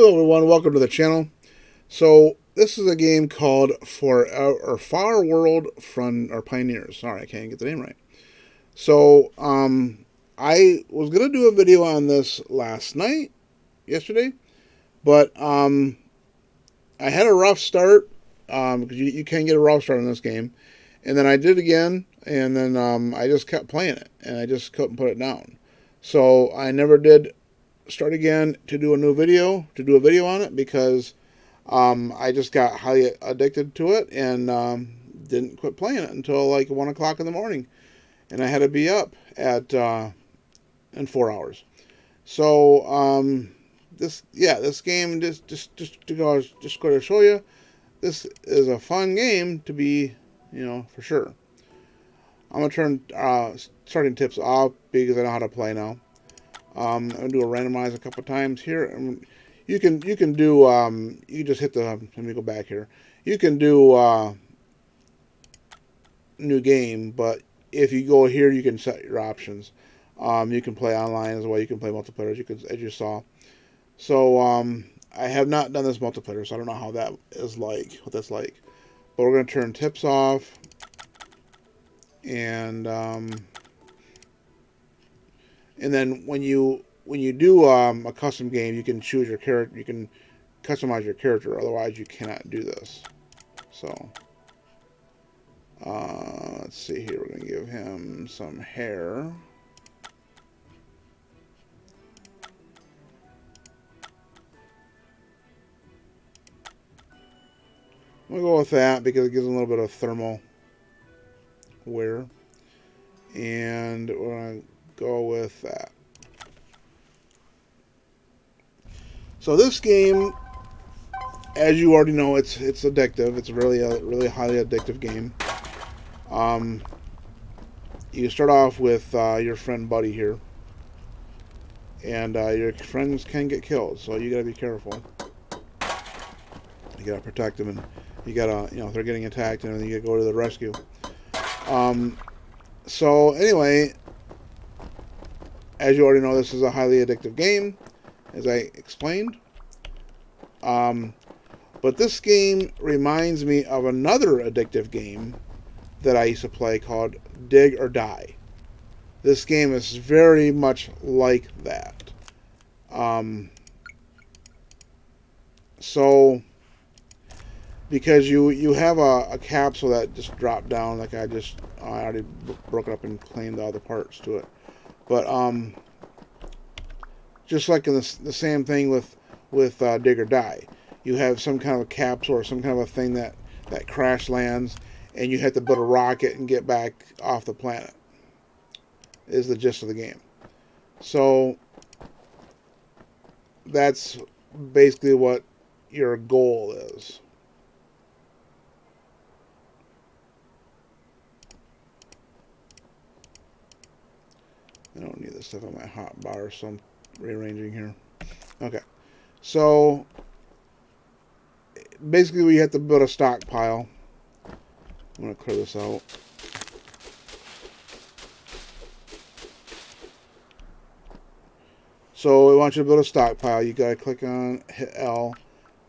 Hello everyone, welcome to the channel. So this is a game called Farworld Pioneers. Sorry, I can't get the name right. So I was gonna do a video on this yesterday, but I had a rough start because you can get a rough start in this game, and then I did again, and then I just kept playing it, and I just couldn't put it down. So I never did start again to do a video on it because I just got highly addicted to it and didn't quit playing it until like 1 o'clock in the morning, and I had to be up at in 4 hours. So this game just going to show you this is a fun game to be, for sure. I'm gonna turn starting tips off because I know how to play now. I'm gonna do a randomize a couple times here. You can do you just hit the. Let me go back here. You can do new game, but if you go here, you can set your options. You can play online as well. You can play multiplayer as you saw. So I have not done this multiplayer, so I don't know how that is like. What that's like. But we're gonna turn tips off, and then when you do a custom game, you can choose your character. You can customize your character. Otherwise, you cannot do this. So let's see here. We're gonna give him some hair. We'll go with that because it gives him a little bit of thermal wear, and we're gonna go with that. So this game, as you already know, it's addictive. It's really a really highly addictive game. You start off with your friend Buddy here, and your friends can get killed, so you gotta be careful. You gotta protect them, and you gotta, if they're getting attacked, and you gotta go to the rescue. So anyway, as you already know, this is a highly addictive game, as I explained. But this game reminds me of another addictive game that I used to play called Dig or Die. This game is very much like that. So, because you have a capsule that just dropped down, like I already broke it up and cleaned all the parts to it. But just like in the same thing with Dig or Die, you have some kind of a capsule or some kind of a thing that crash lands, and you have to build a rocket and get back off the planet. Is the gist of the game. So that's basically what your goal is. I don't need this stuff on my hot bar, so I'm rearranging here. Okay, so basically we have to build a stockpile. I'm going to clear this out. So we want you to build a stockpile. You got to hit L,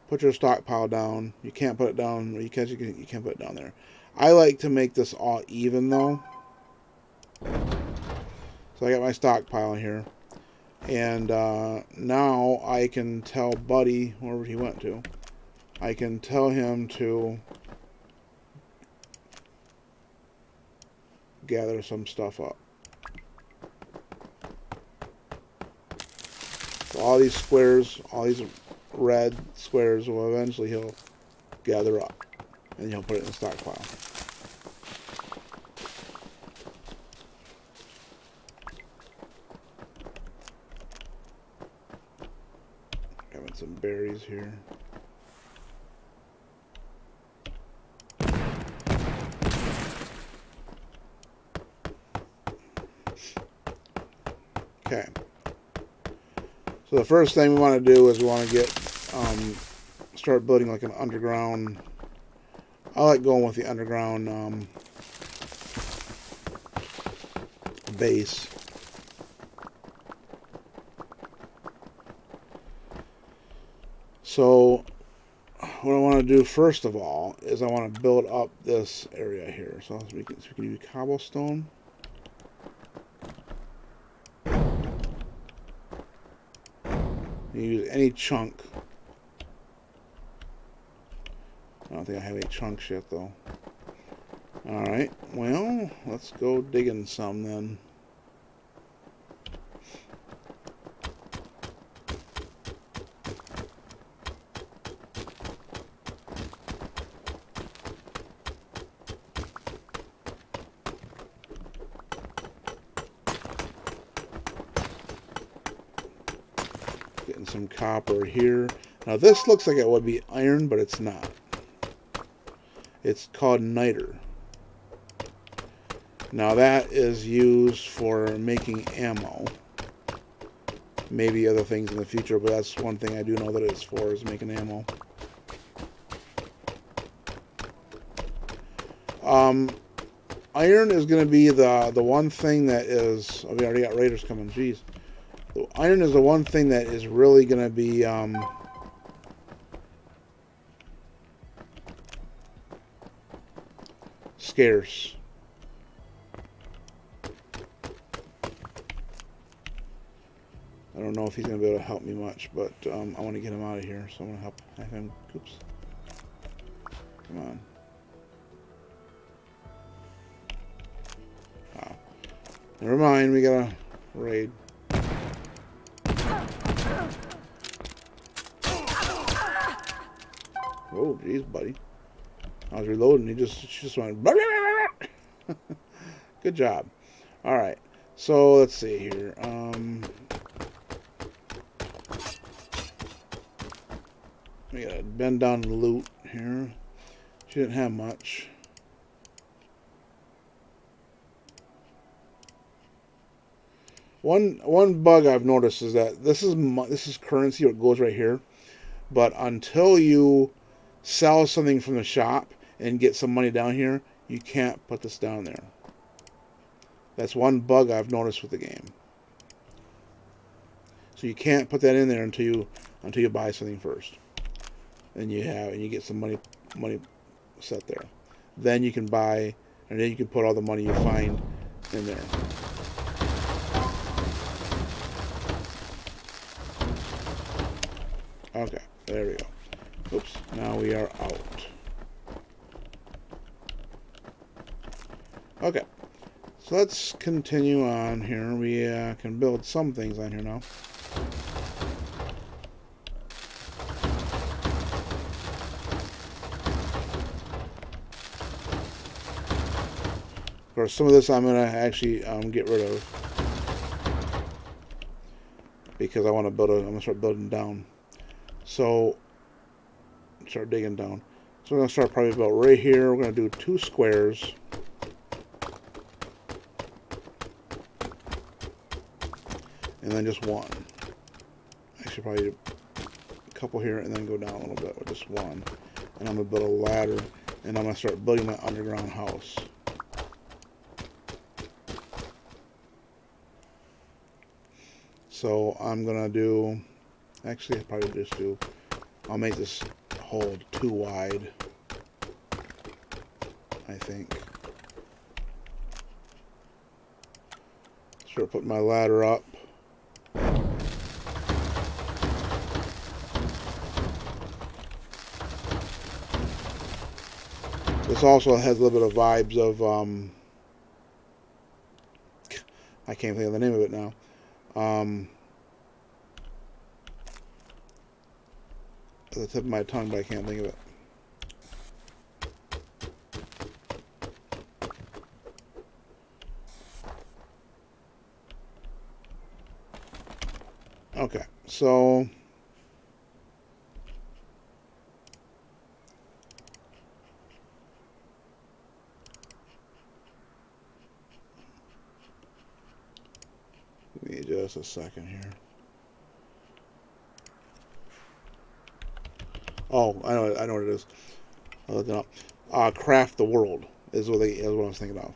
put your stockpile down. You can't put it down, or you can't put it down there. I like to make this all even though. So I got my stockpile here, and now I can tell Buddy, wherever he went to, I can tell him to gather some stuff up. So all these squares, all these red squares, will eventually he'll gather up, and he'll put it in the stockpile. Having some berries here. Okay. So the first thing we want to do is we want to get start building like an underground. I like going with the underground base. So what I want to do first of all is I want to build up this area here. So we can use cobblestone. You use any chunk. I don't think I have any chunks yet though. Alright, well, let's go digging some then. Getting some copper here. Now this looks like it would be iron, but it's not. It's called niter. Now that is used for making ammo. Maybe other things in the future, but that's one thing I do know that it's for, is making ammo. Iron is going to be the one thing that is... Oh, we already got raiders coming, jeez. Iron is the one thing that is really going to be... scarce. I don't know if he's going to be able to help me much, but I want to get him out of here, so I'm going to have him. Oops. Come on. Oh. Never mind, we got a raid. Oh, jeez, buddy. I was reloading, she just went... Good job. Alright, so let's see here. We gotta bend down the loot here. She didn't have much. One bug I've noticed is that this is currency, what goes right here. But until you sell something from the shop and get some money down here, you can't put this down there. That's one bug I've noticed with the game. So you can't put that in there until you buy something first. And you get some money set there. Then you can buy, and then you can put all the money you find in there. Okay, there we go. Oops, now we are out. Okay, so let's continue on here. We can build some things on here now. Of course, some of this I'm going to actually get rid of, because I want to build I'm going to start building down. So, start digging down. So we're going to start probably about right here. We're going to do 2 squares. And then just 1. Actually, probably do a couple here and then go down a little bit with just 1. And I'm going to build a ladder, and I'm going to start building my underground house. So I'm going to do... Actually, I'll probably just do... I'll make this hole too wide, I think. Start putting my ladder up. This also has a little bit of vibes of... I can't think of the name of it now. At the tip of my tongue, but I can't think of it. Okay, so give me just a second here. Oh, I know what it is. I'll look it up. Craft the world is what I was thinking of.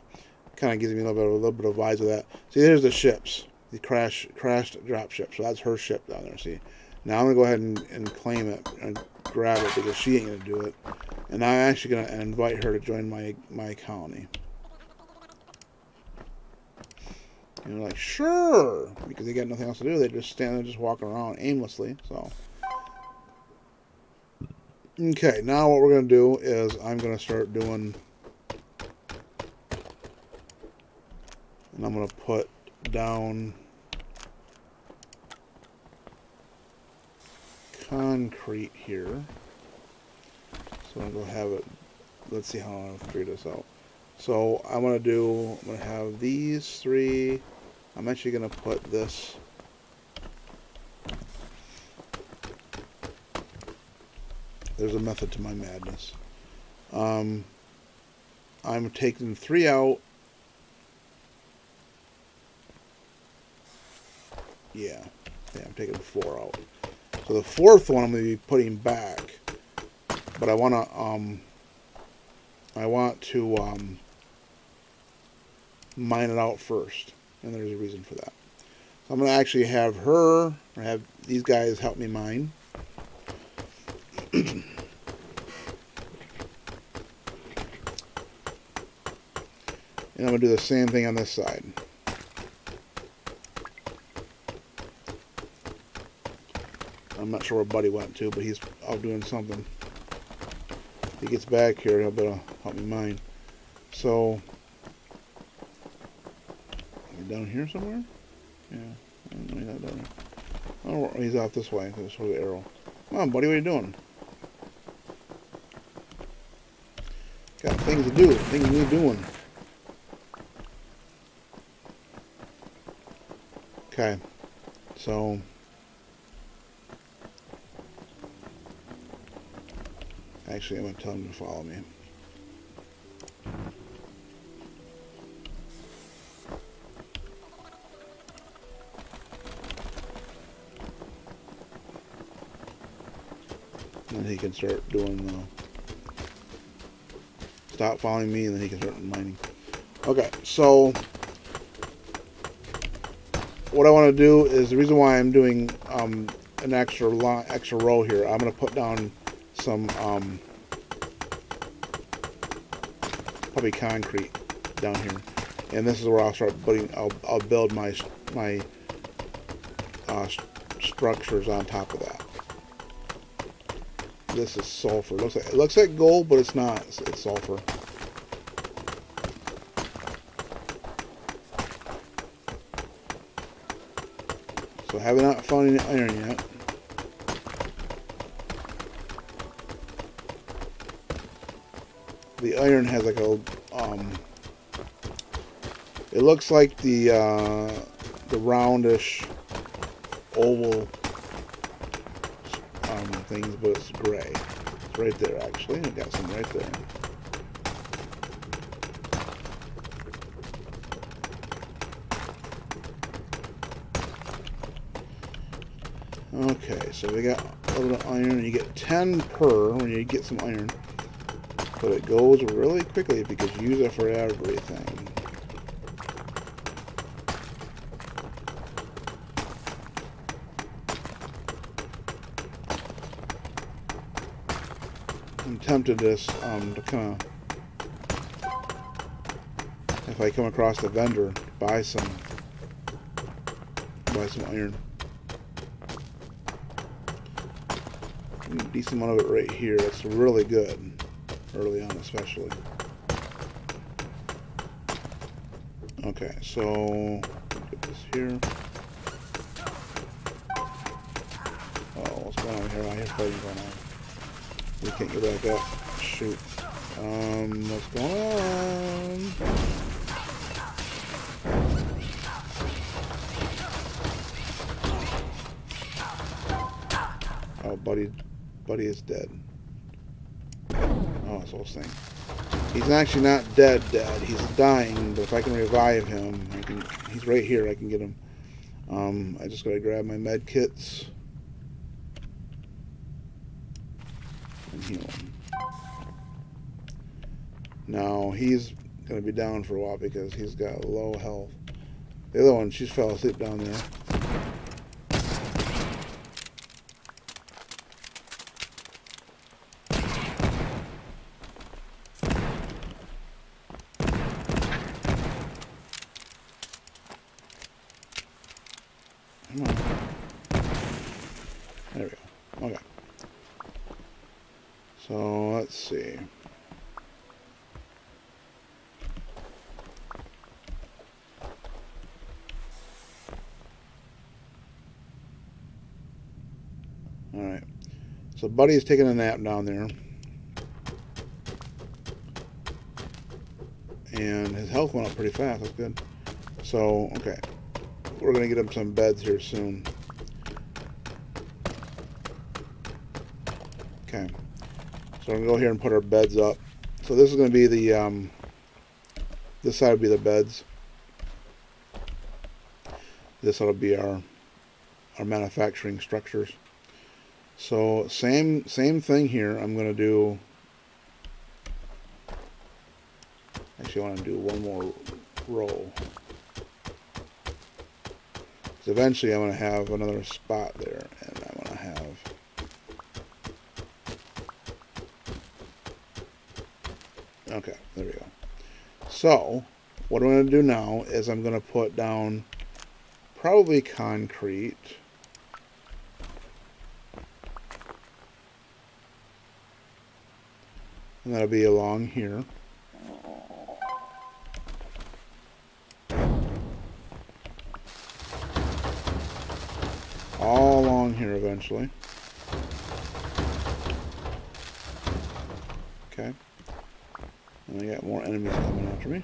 Kind of gives me a little bit of vibes of that. See, there's the ships, the crashed drop ship. So that's her ship down there. See, Now I'm going to go ahead and claim it and grab it because she ain't going to do it. And I'm actually going to invite her to join my colony. And they're like, sure, because they got nothing else to do. They just stand there, just walking around aimlessly. So, okay, now what we're going to do is I'm going to start doing, and I'm going to put down concrete here. So I'm going to have it, let's see how I'll figure this out. So I'm going to have these three. I'm actually going to put this. There's a method to my madness. I'm taking 3 out. Yeah, I'm taking 4 out. So the 4th one I'm going to be putting back. But I want to mine it out first. And there's a reason for that. So I'm going to actually have her, or have these guys help me mine. And I'm going to do the same thing on this side. I'm not sure where Buddy went to, but he's out doing something. If he gets back here, he'll be able to help me mine. So, down here somewhere? Yeah, no, he's not down there. Oh, he's off this way. This was the arrow. Come on, Buddy, what are you doing? Got things to do. Things to be doing. Okay, so actually I'm going to tell him to follow me. And then he can start doing stop following me, and then he can start mining. Okay, so what I want to do is, the reason why I'm doing an extra row here, I'm going to put down some probably concrete down here, and this is where I'll start putting. I'll build my structures on top of that. This is sulfur. It looks like gold, but it's not. It's sulfur. So I have not found any iron yet. The iron has like a it looks like the roundish oval things, but it's gray. It's right there, actually. I got some right there. Okay, so we got a little bit of iron. You get 10 per when you get some iron, but it goes really quickly because you use it for everything. I'm tempted to kind of, if I come across a vendor, buy some iron. A decent amount of it right here. That's really good, early on especially. Okay, so get this here. Oh, what's going on here? I hear fighting going on. We can't get back up. Shoot. What's going on? Oh, Buddy is dead. Oh, this whole thing. He's actually not dead. He's dying, but if I can revive him, he's right here. I can get him. I just gotta grab my med kits and heal him. Now he's gonna be down for a while because he's got low health. The other one, she fell asleep down there. So Buddy's taking a nap down there. And his health went up pretty fast. That's good. So, okay. We're going to get him some beds here soon. Okay. So I'm going to go here and put our beds up. So this is going to be the, this side will be the beds. This will be our manufacturing structures. So same thing here. I'm going to do, actually I want to do one more row. Because eventually I'm going to have another spot there, and I'm going to have okay, there we go. So what I'm going to do now is I'm going to put down probably concrete. And that'll be along here. All along here eventually. Okay. And I got more enemies coming after me.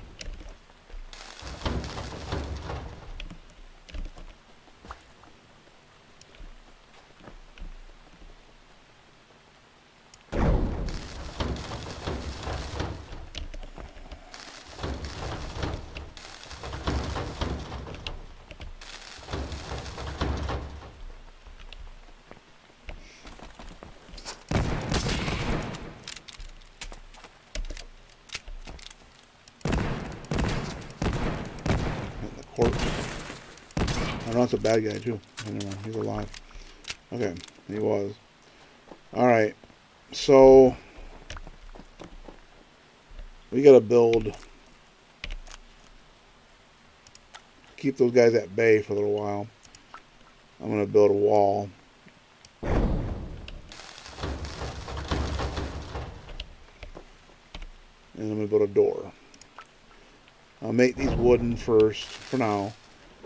Corpse. I know it's a bad guy too. Anyway, he's alive. Okay, he was. Alright, so we gotta build, keep those guys at bay for a little while. I'm gonna build a wall. And I'm gonna build a door. I'll make these wooden first for now.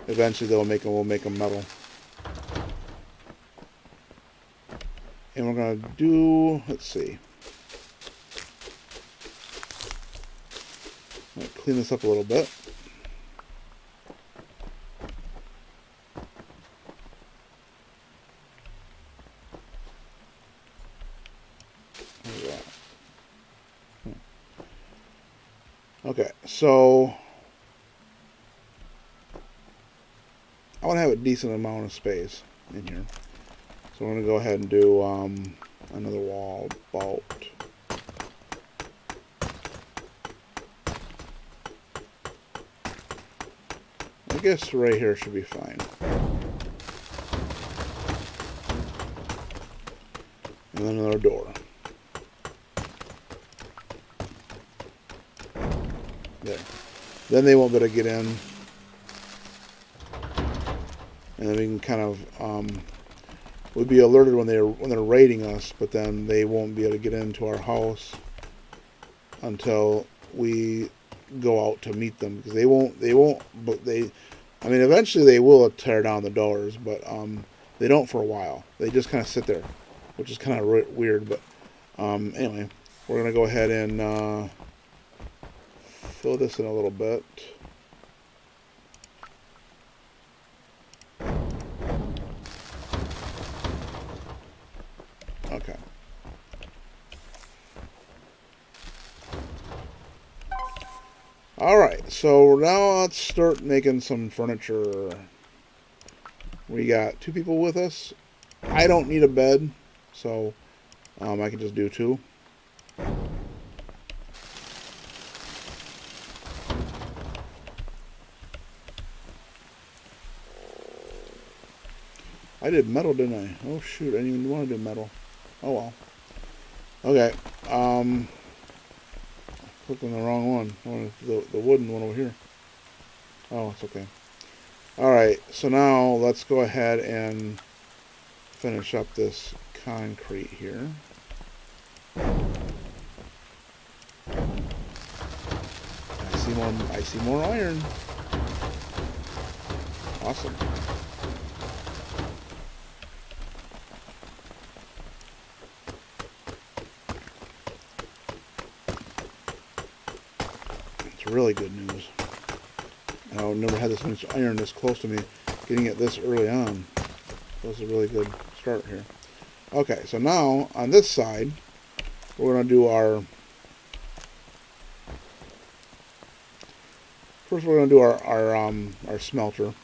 Eventually we'll make them metal. And we're gonna do, let's see. I'm gonna clean this up a little bit. Okay, so I want to have a decent amount of space in here. So we're going to go ahead and do another wall about I guess right here should be fine. And then another door. There. Then they won't be able to get in. And then we can kind of we'll be alerted when they're raiding us, but then they won't be able to get into our house until we go out to meet them, because they won't but I mean eventually they will tear down the doors, but they don't for a while. They just kind of sit there, which is kind of weird, but anyway, we're gonna go ahead and fill this in a little bit. Okay. Alright, so now let's start making some furniture. We got 2 people with us. I don't need a bed, so I can just do 2. I did metal, didn't I? Oh shoot, I didn't even want to do metal. Oh well. Okay. Clicked on the wrong one. I wanted the wooden one over here. Oh, it's okay. Alright, so now let's go ahead and finish up this concrete here. I see more iron. Awesome. It's really good news. I've never had this much iron this close to me, getting it this early on. So this is a really good start here. Okay, so now on this side, we're going to do our... First we're going to do our smelter.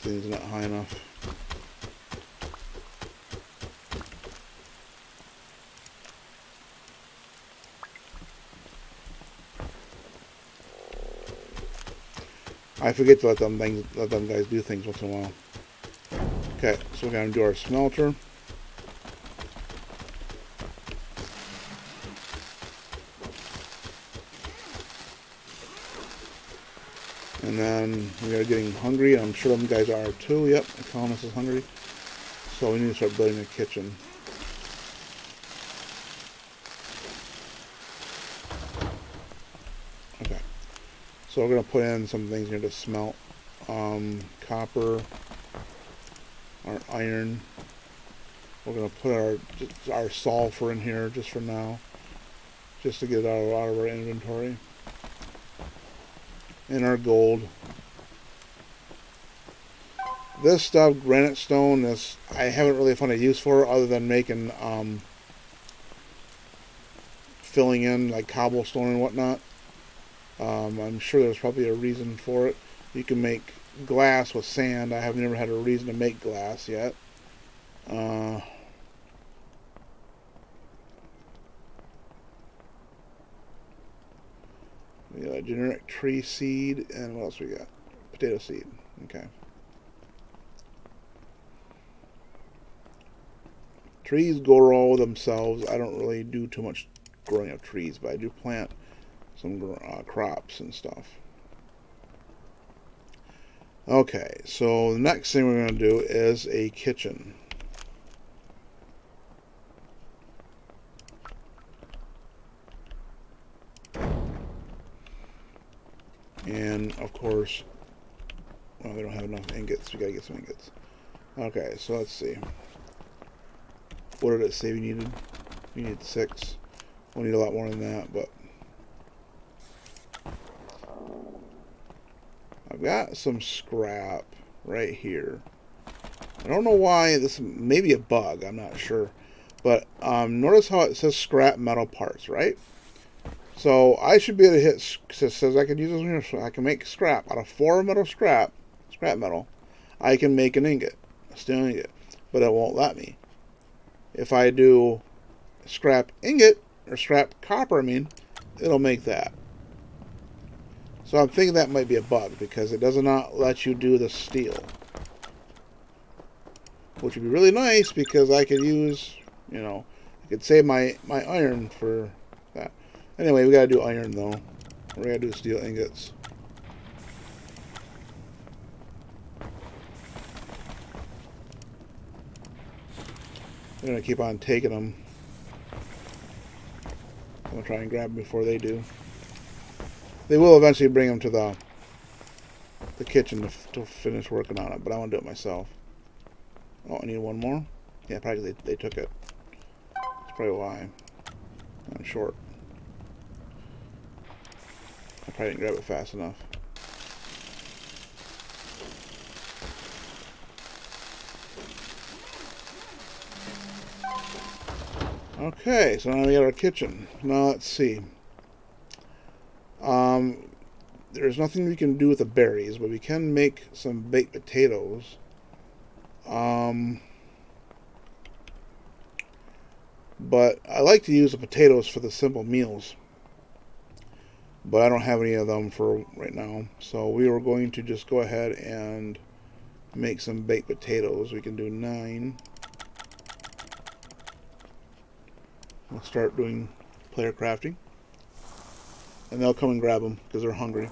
This thing's not high enough. I forget to let them guys do things once in a while. Okay, so we're going to do our smelter. And then we are getting hungry. I'm sure them guys are too. Yep, the colonist is hungry. So we need to start building a kitchen. Okay. So we're going to put in some things here to smelt. Copper, our iron. We're going to put our sulfur in here just for now. Just to get it out of our inventory. And our gold. This stuff, granite stone, I haven't really found a use for other than making, filling in like cobblestone and whatnot. I'm sure there's probably a reason for it. You can make glass with sand. I have never had a reason to make glass yet. We got a generic tree seed, and what else we got? Potato seed. Okay. Trees grow themselves. I don't really do too much growing of trees, but I do plant some crops and stuff. Okay, so the next thing we're going to do is a kitchen. And of course, well, we don't have enough ingots. We got to get some ingots. Okay, so let's see. What did it say we needed? We need 6. We'll need a lot more than that, but I've got some scrap right here. I don't know why. This may be a bug. I'm not sure. But notice how it says scrap metal parts, right? So I should be able to hit. It says I can use this here. I can make scrap out of 4 metal scrap metal. I can make an ingot, a steel ingot, but it won't let me. If I do scrap ingot or scrap copper, it'll make that. So I'm thinking that might be a bug because it does not let you do the steel. Which would be really nice because I could use, I could save my iron for that. Anyway, we gotta do iron though. We gotta do steel ingots. I'm gonna keep on taking them. I'm gonna try and grab them before they do. They will eventually bring them to the kitchen to finish working on it, but I want to do it myself. Oh, I need one more? Yeah, probably they took it. That's probably why. I'm short. I probably didn't grab it fast enough. Okay, so now we got our kitchen. Now let's see. There's nothing we can do with the berries, but we can make some baked potatoes. But I like to use the potatoes for the simple meals. But I don't have any of them for right now. So we are going to just go ahead and make some baked potatoes. We can do 9. We'll start doing player crafting. And they'll come and grab them because they're hungry.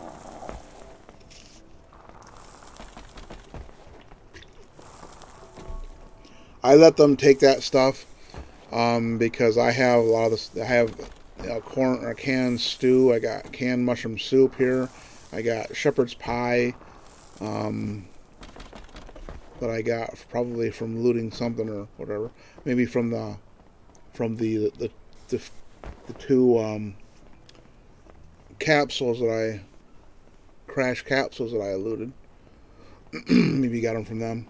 I let them take that stuff because I have a lot of this. I have corn or canned stew. I got canned mushroom soup here. I got shepherd's pie. that I got probably from looting something or whatever. Maybe from the the, the two capsules that I crash capsules that I looted. Maybe got them from them.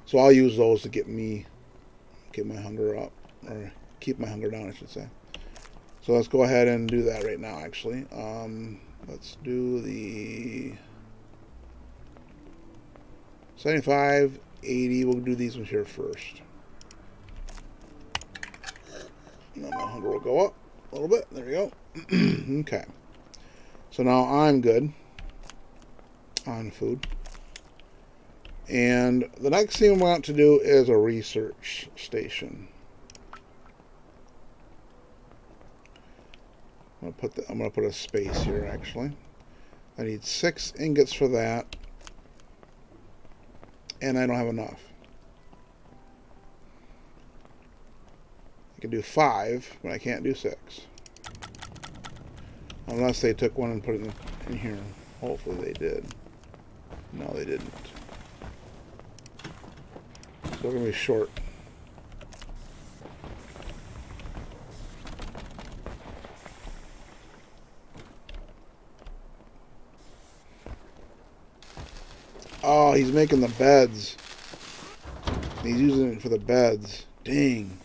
So I'll use those to get my hunger up, or keep my hunger down, I should say. So let's go ahead and do that right now. Actually, let's do the 75, 80. We'll do these ones here first. And then my hunger will go up a little bit. There we go. Okay. So now I'm good on food. And the next thing we want to do is a research station. I'm gonna put a space here. Actually, I need 6 ingots for that, and I don't have enough. I can do 5, but I can't do 6, unless they took one and put it in here. Hopefully they did. No, they didn't. So we're gonna be short. Oh, he's making the beds. He's using it for the beds. Dang.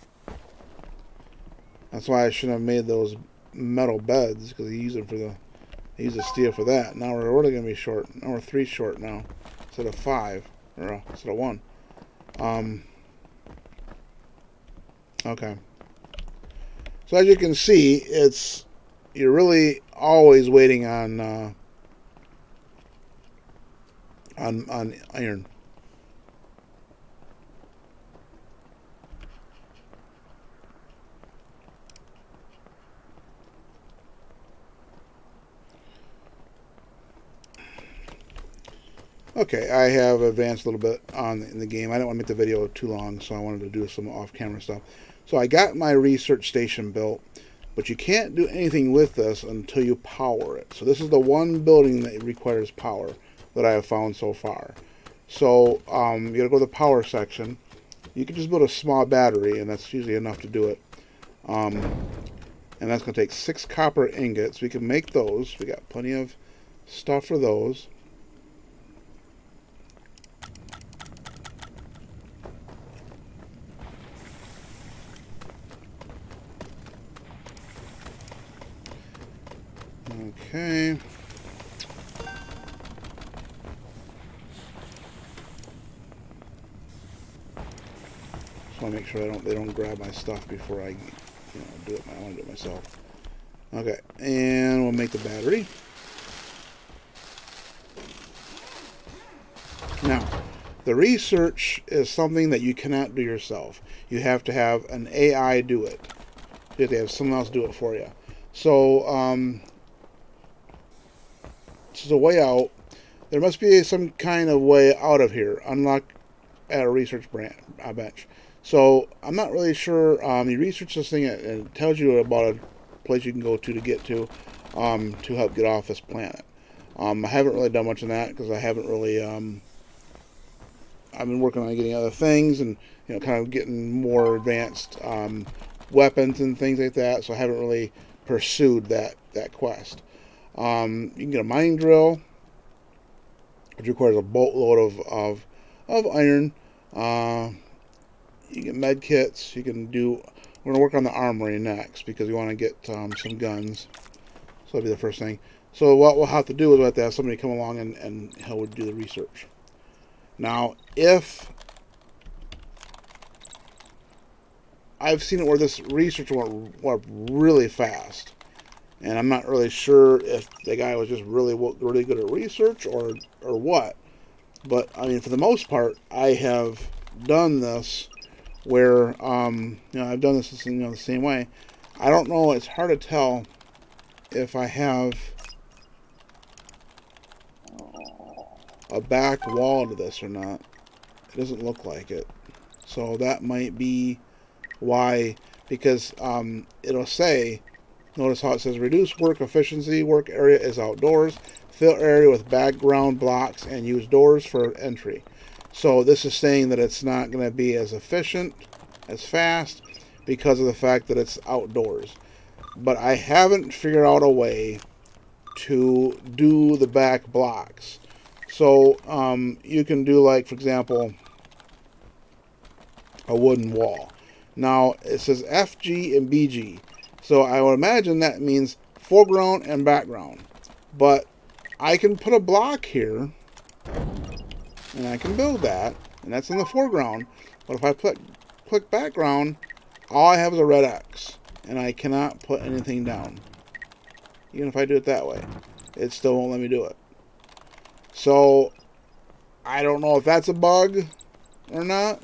That's why I shouldn't have made those metal beds, because he used them for the. He used the steel for that. Now we're really gonna be short. Now we're 3 short now, instead of 5, or instead of 1. Okay. So as you can see, you're really always waiting on iron. Okay, I have advanced a little bit in the game. I didn't want to make the video too long, so I wanted to do some off-camera stuff. So I got my research station built, but you can't do anything with this until you power it. So this is the one building that requires power that I have found so far. So you got to go to the power section. You can just build a small battery, and that's usually enough to do it. And that's going to take 6 copper ingots. We can make those. We got plenty of stuff for those. Okay. Just want to make sure they don't grab my stuff before I do it. I want to do it myself. Okay, and we'll make the battery. Now, the research is something that you cannot do yourself. You have to have an AI do it. You have to have someone else do it for you. So, this is a way out. There must be some kind of way out of here. Unlock at a research bench. So I'm not really sure. You research this thing and it tells you about a place you can go to get to help get off this planet. I haven't really done much of that because I haven't really. I've been working on getting other things and kind of getting more advanced weapons and things like that. So I haven't really pursued that quest. You can get a mining drill, which requires a boatload of iron. You get med kits. You can do. We're gonna work on the armory next because we want to get some guns. So that'll be the first thing. So what we'll have to do is we'll have to have somebody come along and help do the research. Now, if I've seen it where this research went really fast. And I'm not really sure if the guy was just really good at research or what. But, I mean, for the most part, I have done this where, I've done this the same way. I don't know, it's hard to tell if I have a back wall to this or not. It doesn't look like it. So that might be why, because it'll say... Notice how it says reduce work efficiency. Work area is outdoors. Fill area with background blocks and use doors for entry. So this is saying that it's not going to be as efficient, as fast, because of the fact that it's outdoors. But I haven't figured out a way to do the back blocks. So you can do, like, for example, a wooden wall. Now it says FG and BG. So I would imagine that means foreground and background. But I can put a block here, and I can build that, and that's in the foreground. But if I click background, all I have is a red X, and I cannot put anything down. Even if I do it that way, it still won't let me do it. So I don't know if that's a bug or not.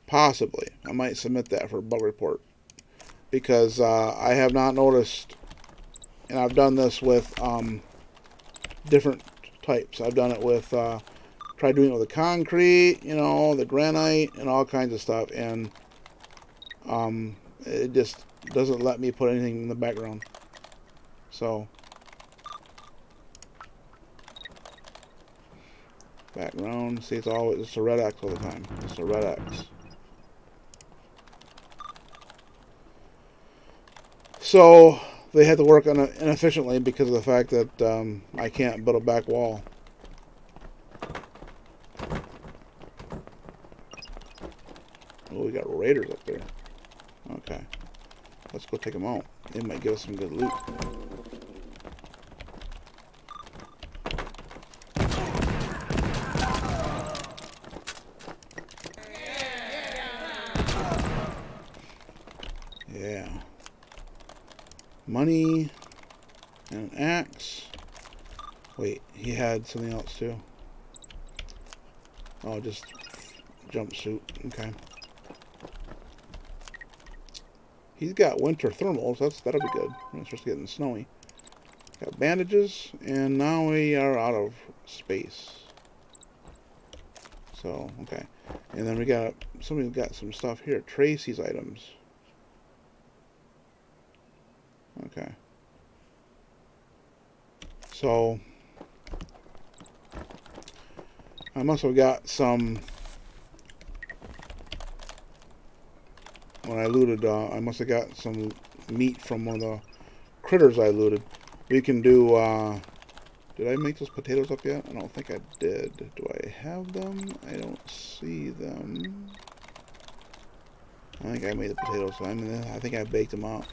Possibly. I might submit that for a bug report, because I have not noticed, and I've done this with different types. I've done it with, tried doing it with the concrete, the granite, and all kinds of stuff, and it just doesn't let me put anything in the background. So, background, see, it's a red X all the time. It's a red X. So they had to work on it inefficiently because of the fact that I can't build a back wall. Oh, we got raiders up there. Okay. Let's go take them out. They might give us some good loot. Yeah. Money and an axe. Wait, he had something else too. Oh, just jumpsuit. Okay. He's got winter thermals. That'll be good. It's just getting snowy. Got bandages, and now we are out of space. So, okay. And then we got, somebody's got some stuff here. Tracy's items. Okay. So, I must have got some, when I looted, I must have got some meat from one of the critters I looted. We can do, did I make those potatoes up yet? I don't think I did. Do I have them? I don't see them. I think I made the potatoes. I think I baked them up.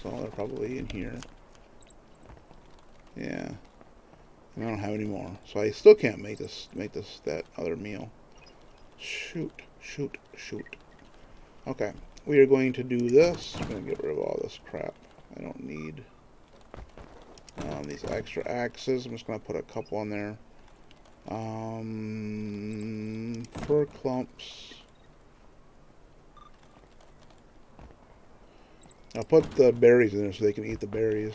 So they're probably in here. Yeah. And I don't have any more. So I still can't make that other meal. Shoot. Okay. We are going to do this. I'm going to get rid of all this crap. I don't need these extra axes. I'm just going to put a couple on there. Fur clumps. I'll put the berries in there so they can eat the berries.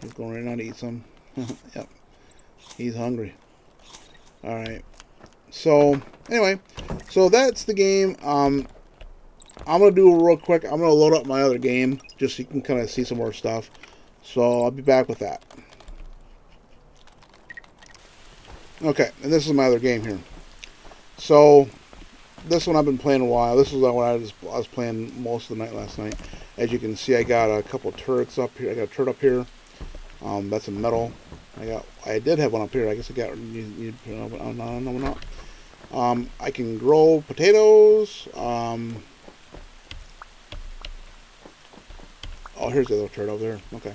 He's going right now to eat some. Yep. He's hungry. Alright. So, anyway. So, that's the game. I'm going to do real quick. I'm going to load up my other game, just so you can kind of see some more stuff. So, I'll be back with that. Okay. And this is my other game here. So, this one I've been playing a while. This was the one I was playing most of the night last night. As you can see, I got a couple turrets up here. I got a turret up here. That's a metal. I did have one up here. I guess I got. No. I can grow potatoes. Oh, here's the other turret over there. Okay,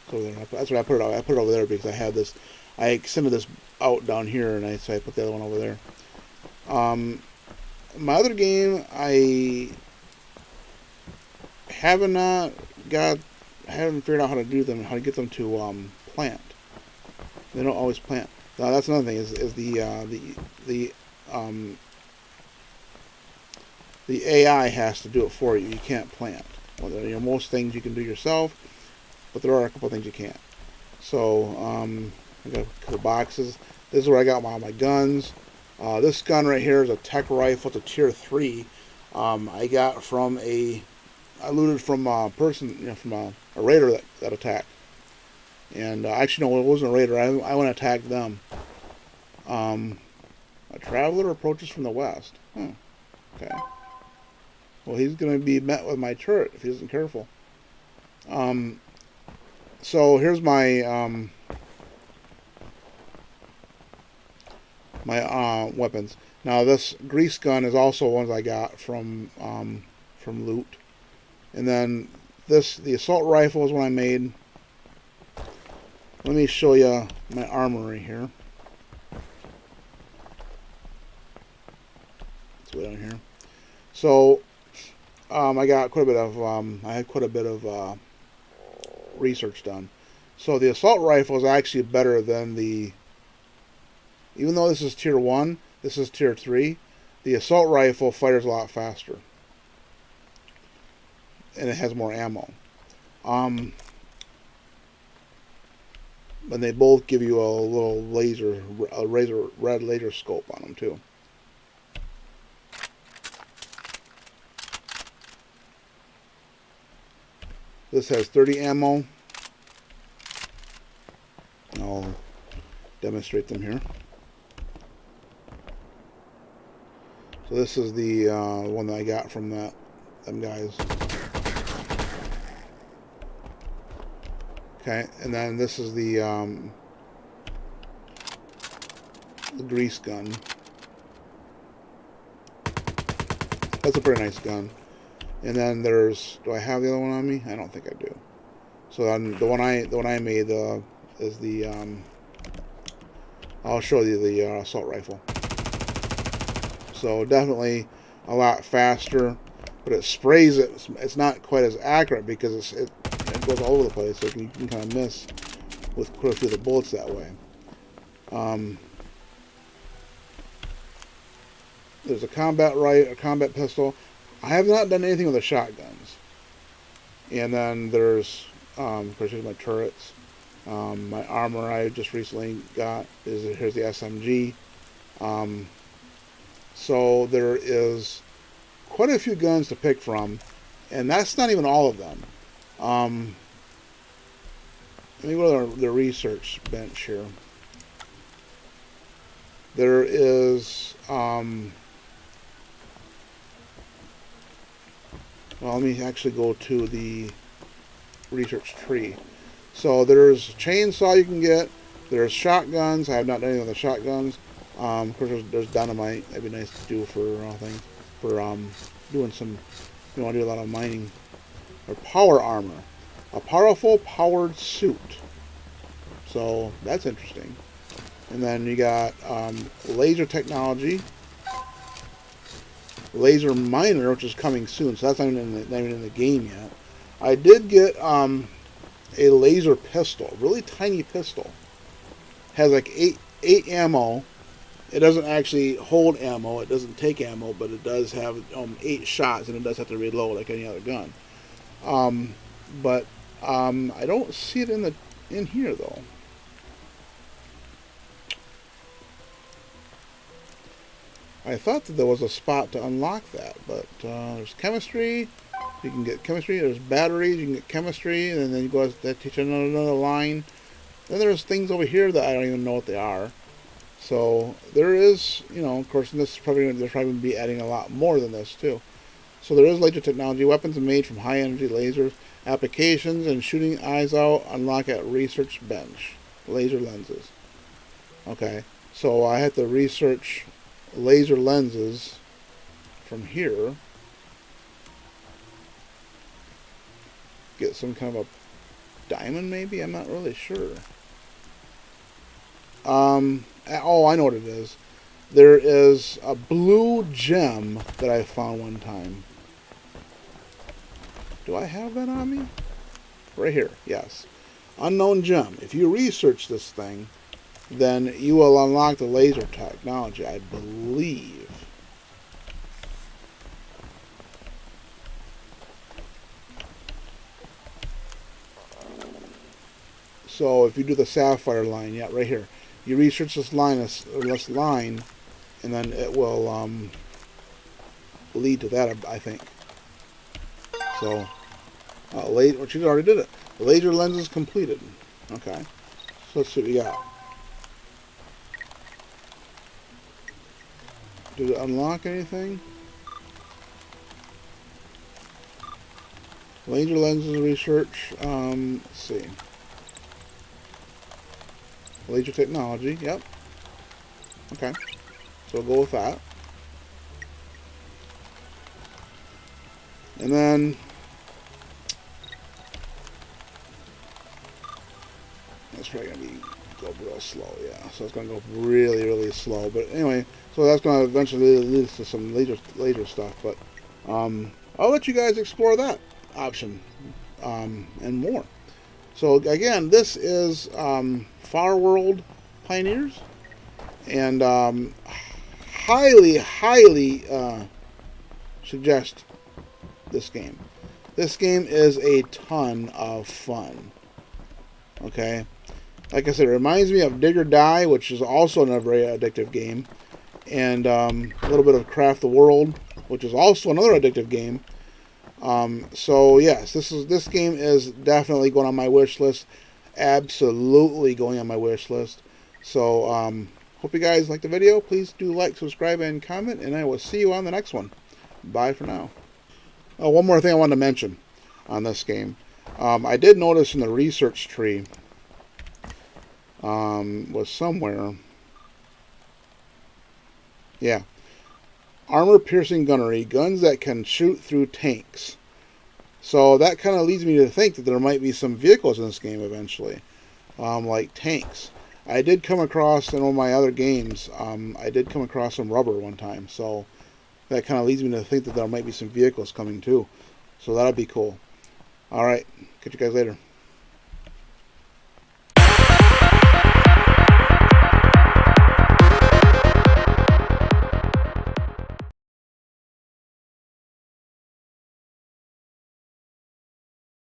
it's over there. That's where I put it. I put it over there because I had this. I extended this out down here, and so I put the other one over there. My other game, I haven't figured out how to do them, how to get them to plant. They don't always plant. Now, that's another thing. Is the AI has to do it for you. You can't plant. Well, most things you can do yourself, but there are a couple things you can't. So I got a couple boxes. This is where I got all my guns. This gun right here is a tech rifle. It's a tier 3. I got from a I looted from a person, from a raider that attacked. And actually, no, it wasn't a raider. I went and attacked them. A traveler approaches from the west. Okay. Well, he's going to be met with my turret if he isn't careful. So here's my weapons. Now this grease gun is also one I got from loot, and then the assault rifle is one I made. Let me show you my armory here. It's way down here. So I got quite a bit of I had quite a bit of research done. So the assault rifle is actually better than even though this is tier 1, this is tier 3, the assault rifle fires a lot faster. And it has more ammo. And they both give you a little red laser scope on them too. This has 30 ammo. I'll demonstrate them here. So this is the one that I got from them guys. Okay, and then this is the grease gun. That's a pretty nice gun. And then there's, do I have the other one on me? I don't think I do. So then the one I made is the I'll show you the assault rifle. So definitely a lot faster, but it sprays it. It's not quite as accurate because it goes all over the place, so you can kind of miss with quite a few of the bullets that way. There's a combat pistol. I have not done anything with the shotguns. And then there's, of course, here's my turrets. My armor I just recently got here's the SMG. So there is quite a few guns to pick from, and that's not even all of them. Let me go to the research bench here. There is, well, let me actually go to the research tree. So there's chainsaw you can get. There's shotguns. I have not done anything with the shotguns. Of course, there's dynamite. That'd be nice to do for things. For doing some, you want to do a lot of mining. Or power armor. A powerful powered suit. So that's interesting. And then you got laser technology. Laser miner, which is coming soon. So that's not even in the game yet. I did get a laser pistol, really tiny pistol. Has like eight ammo. It doesn't actually hold ammo. It doesn't take ammo, but it does have 8 shots, and it does have to reload like any other gun. But I don't see it in here though. I thought that there was a spot to unlock that, but there's chemistry. You can get chemistry. There's batteries. You can get chemistry, and then you go to teach another line. Then there's things over here that I don't even know what they are. So there is, of course, they're probably going to be adding a lot more than this too. So there is laser technology. Weapons made from high energy lasers. Applications and shooting eyes out. Unlock at research bench. Laser lenses. Okay, so I have to research laser lenses from here. Get some kind of a diamond, maybe? I'm not really sure. Oh, I know what it is. There is a blue gem that I found one time. Do I have that on me? Right here, yes. Unknown gem. If you research this thing, then you will unlock the laser technology, I believe. So if you do the sapphire line, yeah, right here, you research this line, and then it will lead to that, I think. So, which you already did it. The laser lens is completed. Okay. So let's see what we got. Did it unlock anything? Laser lenses research. Let's see. Laser technology. Yep. Okay. So we'll go with that. And then that's probably gonna go real slow, yeah. So it's gonna go really, really slow. But anyway, so that's gonna eventually lead us to some later stuff. But I'll let you guys explore that option and more. So again, this is Farworld Pioneers, and highly, highly suggest this game. This game is a ton of fun. Okay, like I said, it reminds me of Dig or Die, which is also another very addictive game, and a little bit of Craft the World, which is also another addictive game. So yes, this game is definitely going on my wish list. Absolutely going on my wish list. So hope you guys like the video. Please do like, subscribe, and comment, and I will see you on the next one. Bye for now. Oh, one more thing I wanted to mention on this game. I did notice in the research tree was somewhere. Yeah. Armor-piercing gunnery, guns that can shoot through tanks. So that kind of leads me to think that there might be some vehicles in this game eventually, like tanks. I did come across in one of my other games, I did come across some rubber one time, so that kind of leads me to think that there might be some vehicles coming too. So that'd be cool. Alright, catch you guys later.